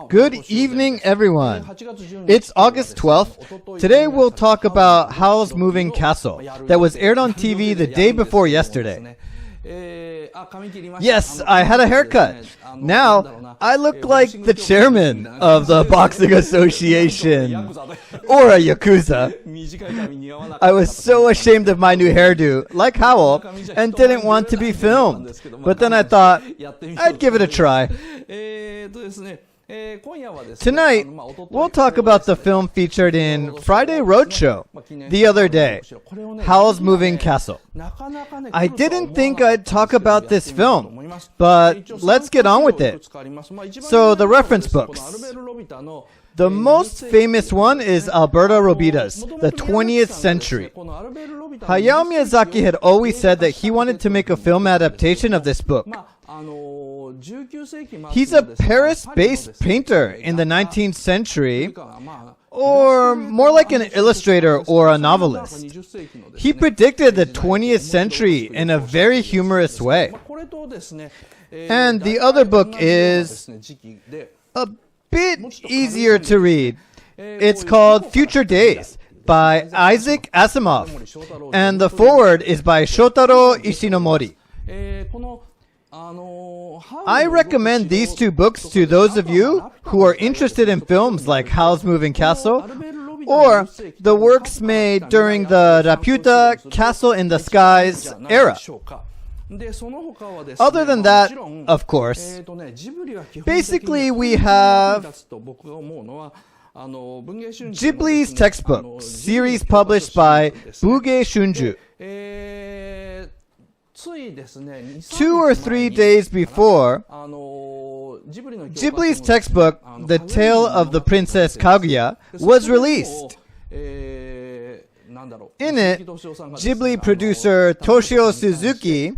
Good evening, everyone. It's August 12th. Today we'll talk about Howl's Moving Castle that was aired on TV the day before yesterday. Yes, I had a haircut. Now, I look like the chairman of the Boxing Association, or a Yakuza. I was so ashamed of my new hairdo, like Howl, and didn't want to be filmed. But then I thought, I'd give it a try. Tonight, we'll talk about the film featured in Friday Roadshow the other day, Howl's Moving Castle. I didn't think I'd talk about this film, but let's get on with it. So, the reference books. The most famous one is Alberto Robita's, The 20th Century. Hayao Miyazaki had always said that he wanted to make a film adaptation of this book. He's a Paris-based painter in the 19th century, or more like an illustrator or a novelist. He predicted the 20th century in a very humorous way. And the other book is a bit easier to read. It's called Future Days by Isaac Asimov, and the foreword is by Shotaro Ishinomori. I recommend these two books to those of you who are interested in films like Howl's Moving Castle or the works made during the Laputa Castle in the Skies era. Other than that, of course, basically we have Ghibli's textbook, series published by Buge Shunju. 2 or 3 days before, Ghibli's textbook, The Tale of the Princess Kaguya, was released. In it, Ghibli producer Toshio Suzuki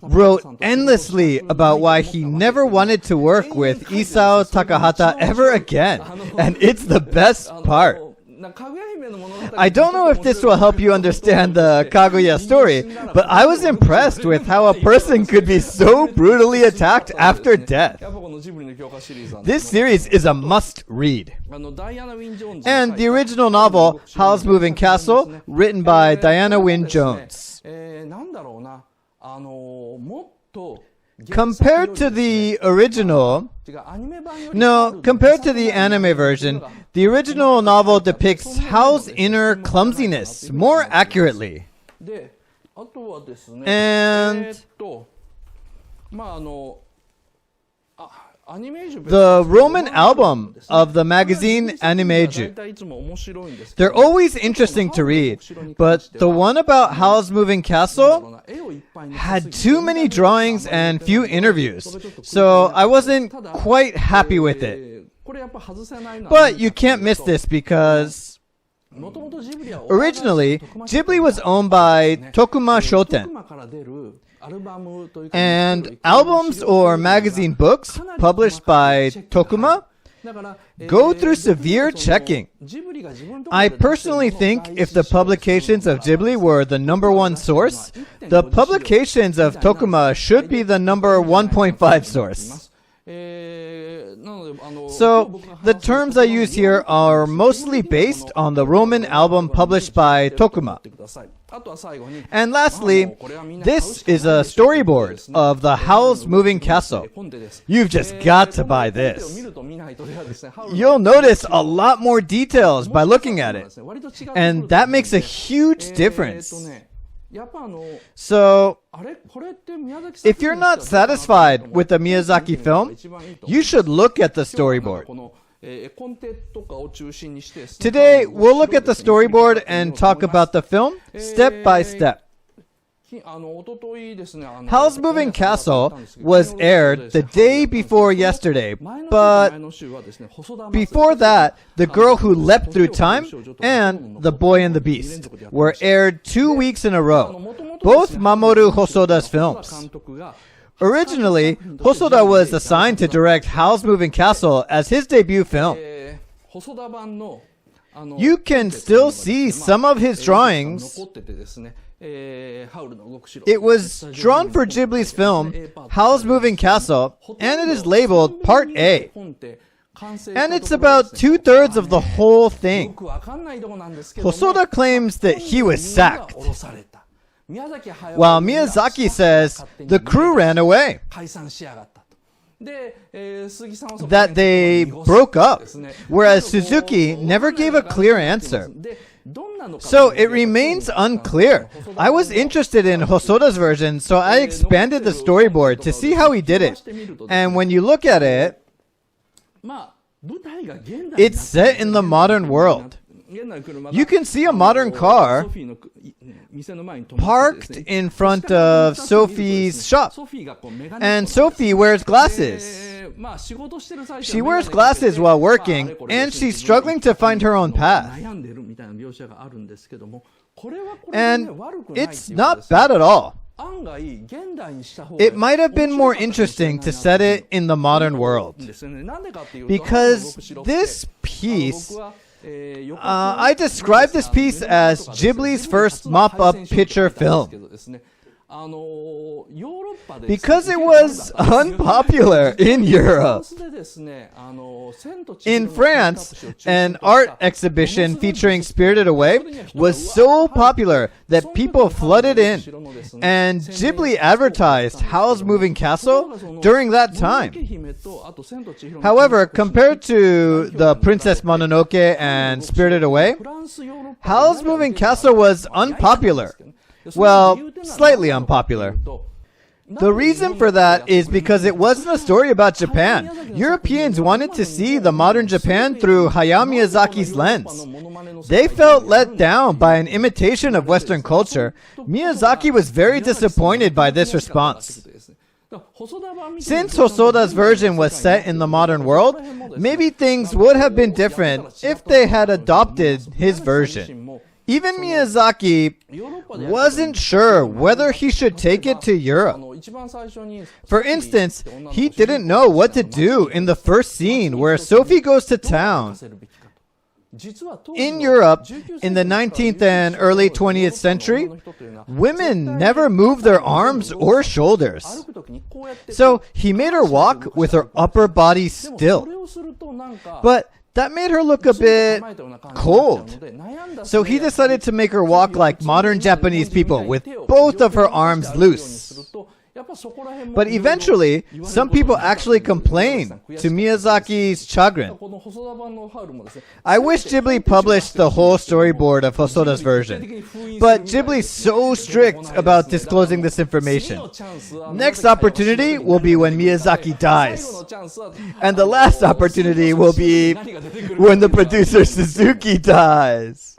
wrote endlessly about why he never wanted to work with Isao Takahata ever again, and it's the best part. I don't know if this will help you understand the Kaguya story, but I was impressed with how a person could be so brutally attacked after death. This series is a must-read. And the original novel, Howl's Moving Castle, written by Diana Wynne Jones. Compared to the anime version, the original novel depicts Howl's inner clumsiness more accurately. And the Roman album of the magazine Animeju. They're always interesting to read, but the one about Howl's Moving Castle had too many drawings and few interviews, so I wasn't quite happy with it. But you can't miss this because originally, Ghibli was owned by Tokuma Shoten. And albums or magazine books published by Tokuma go through severe checking. I personally think if the publications of Ghibli were the #1 source, the publications of Tokuma should be the #1.5 source. So, the terms I use here are mostly based on the Roman album published by Tokuma. And lastly, this is a storyboard of the Howl's Moving Castle. You've just got to buy this. You'll notice a lot more details by looking at it, and that makes a huge difference. So, if you're not satisfied with the Miyazaki film, you should look at the storyboard. Today, we'll look at the storyboard and talk about the film step by step. Howl's Moving Castle was aired the day before yesterday, but before that, The Girl Who Leapt Through Time and The Boy and the Beast were aired 2 weeks in a row, both Mamoru Hosoda's films. Originally, Hosoda was assigned to direct Howl's Moving Castle as his debut film. You can still see some of his drawings It was drawn for Ghibli's film, Howl's Moving Castle, and it is labeled Part A. And it's about 2/3 of the whole thing. Hosoda claims that he was sacked, while Miyazaki says the crew ran away, that they broke up, whereas Suzuki never gave a clear answer. So it remains unclear. I was interested in Hosoda's version, so I expanded the storyboard to see how he did it. And when you look at it, it's set in the modern world. You can see a modern car parked in front of Sophie's shop. And Sophie wears glasses. She wears glasses while working, and she's struggling to find her own path. And it's not bad at all. It might have been more interesting to set it in the modern world, because this piece, I describe this piece as Ghibli's first mop-up picture film, because it was unpopular in Europe. In France, an art exhibition featuring Spirited Away was so popular that people flooded in, and Ghibli advertised Howl's Moving Castle during that time. However, compared to The Princess Mononoke and Spirited Away, Howl's Moving Castle was unpopular. Well, slightly unpopular. The reason for that is because it wasn't a story about Japan. Europeans wanted to see the modern Japan through Hayao Miyazaki's lens. They felt let down by an imitation of Western culture. Miyazaki was very disappointed by this response. Since Hosoda's version was set in the modern world, maybe things would have been different if they had adopted his version. Even Miyazaki wasn't sure whether he should take it to Europe. For instance, he didn't know what to do in the first scene where Sophie goes to town. In Europe, in the 19th and early 20th century, women never moved their arms or shoulders. So he made her walk with her upper body still. But that made her look a bit cold. So he decided to make her walk like modern Japanese people with both of her arms loose. But eventually, some people actually complained, to Miyazaki's chagrin. I wish Ghibli published the whole storyboard of Hosoda's version, but Ghibli's so strict about disclosing this information. Next opportunity will be when Miyazaki dies. And the last opportunity will be when the producer Suzuki dies.